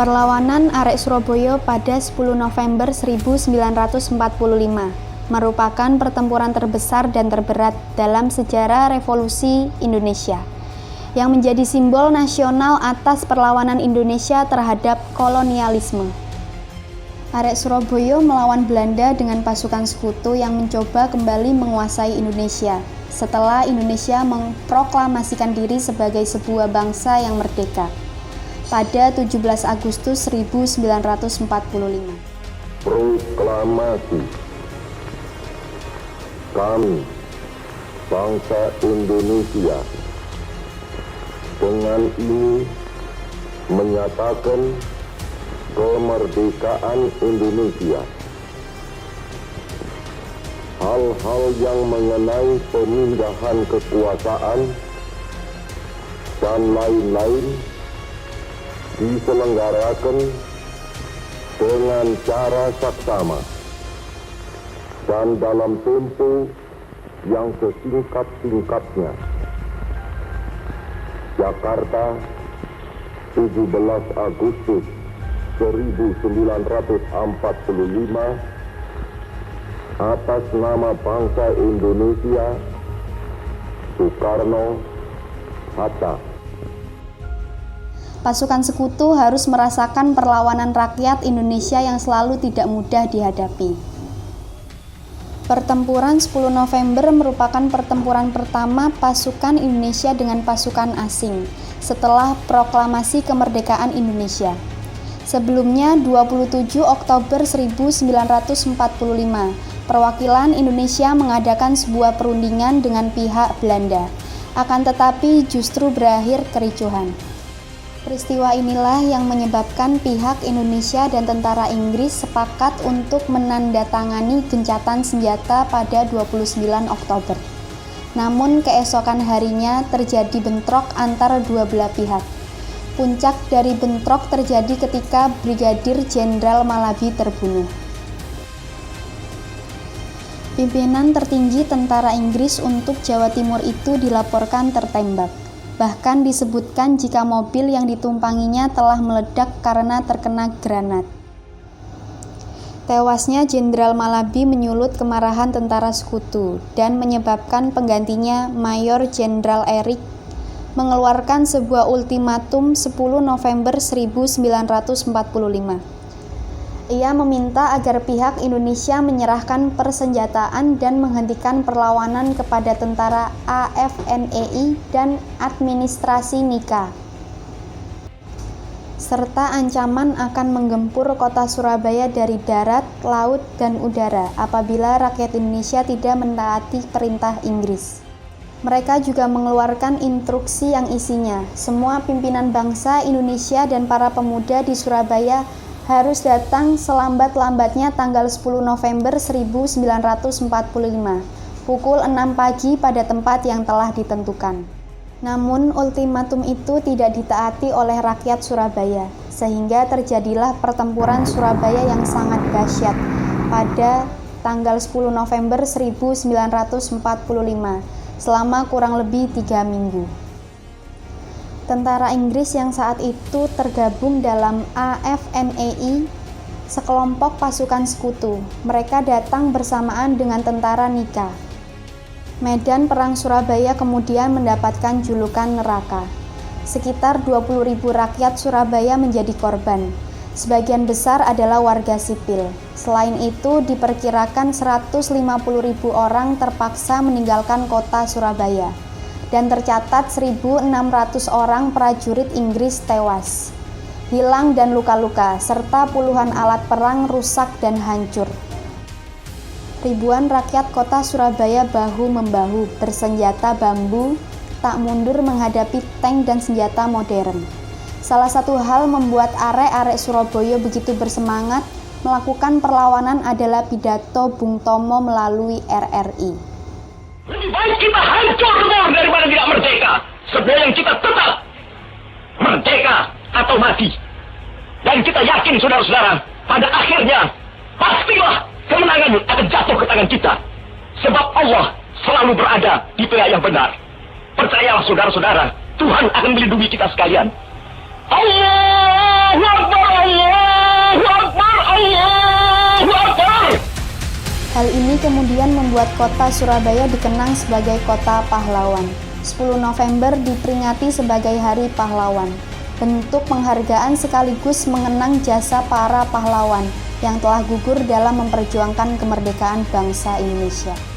Perlawanan arek Surabaya pada 10 November 1945 merupakan pertempuran terbesar dan terberat dalam sejarah revolusi Indonesia, yang menjadi simbol nasional atas perlawanan Indonesia terhadap kolonialisme. Arek Surabaya melawan Belanda dengan pasukan sekutu yang mencoba kembali menguasai Indonesia setelah Indonesia memproklamasikan diri sebagai sebuah bangsa yang merdeka pada 17 Agustus 1945. Proklamasi kami, bangsa Indonesia, dengan ini menyatakan kemerdekaan Indonesia. Hal-hal yang mengenai pemindahan kekuasaan dan lain-lain diselenggarakan dengan cara saksama dan dalam tempo yang sesingkat-singkatnya. Jakarta, 17 Agustus 1945, atas nama bangsa Indonesia, Soekarno, Hatta. Pasukan sekutu harus merasakan perlawanan rakyat Indonesia yang selalu tidak mudah dihadapi. Pertempuran 10 November merupakan pertempuran pertama pasukan Indonesia dengan pasukan asing setelah proklamasi kemerdekaan Indonesia. Sebelumnya, 27 Oktober 1945, perwakilan Indonesia mengadakan sebuah perundingan dengan pihak Belanda. Akan tetapi justru berakhir kericuhan. Peristiwa inilah yang menyebabkan pihak Indonesia dan tentara Inggris sepakat untuk menandatangani gencatan senjata pada 29 Oktober. Namun keesokan harinya terjadi bentrok antara dua belah pihak. Puncak dari bentrok terjadi ketika Brigadir Jenderal Malabi terbunuh. Pimpinan tertinggi tentara Inggris untuk Jawa Timur itu dilaporkan tertembak. Bahkan disebutkan jika mobil yang ditumpanginya telah meledak karena terkena granat. Tewasnya Jenderal Malabi menyulut kemarahan tentara sekutu dan menyebabkan penggantinya Mayor Jenderal Erik mengeluarkan sebuah ultimatum 10 November 1945. Ia meminta agar pihak Indonesia menyerahkan persenjataan dan menghentikan perlawanan kepada tentara AFNEI dan administrasi NIKA, serta ancaman akan menggempur kota Surabaya dari darat, laut, dan udara apabila rakyat Indonesia tidak mentaati perintah Inggris. Mereka juga mengeluarkan instruksi yang isinya, semua pimpinan bangsa Indonesia dan para pemuda di Surabaya harus datang selambat-lambatnya tanggal 10 November 1945, pukul 6 pagi pada tempat yang telah ditentukan. Namun, ultimatum itu tidak ditaati oleh rakyat Surabaya, sehingga terjadilah pertempuran Surabaya yang sangat dahsyat pada tanggal 10 November 1945, selama kurang lebih 3 minggu. Tentara Inggris yang saat itu tergabung dalam AFNEI, sekelompok pasukan sekutu. Mereka datang bersamaan dengan tentara NIKA. Medan Perang Surabaya kemudian mendapatkan julukan neraka. Sekitar 20.000 rakyat Surabaya menjadi korban. Sebagian besar adalah warga sipil. Selain itu, diperkirakan 150.000 orang terpaksa meninggalkan kota Surabaya. Dan tercatat 1.600 orang prajurit Inggris tewas, hilang dan luka-luka, serta puluhan alat perang rusak dan hancur. Ribuan rakyat kota Surabaya bahu-membahu, bersenjata bambu, tak mundur menghadapi tank dan senjata modern. Salah satu hal membuat arek-arek Surabaya begitu bersemangat melakukan perlawanan adalah pidato Bung Tomo melalui RRI. Lebih baik kita hancur semua daripada tidak merdeka. Sebelum kita tetap merdeka atau mati. Dan kita yakin, saudara-saudara, pada akhirnya pastilah kemenangan akan jatuh ke tangan kita. Sebab Allah selalu berada di pihak yang benar. Percayalah, saudara-saudara, Tuhan akan melindungi kita sekalian. Allah Hal ini kemudian membuat kota Surabaya dikenang sebagai kota pahlawan. 10 November diperingati sebagai Hari Pahlawan, bentuk penghargaan sekaligus mengenang jasa para pahlawan yang telah gugur dalam memperjuangkan kemerdekaan bangsa Indonesia.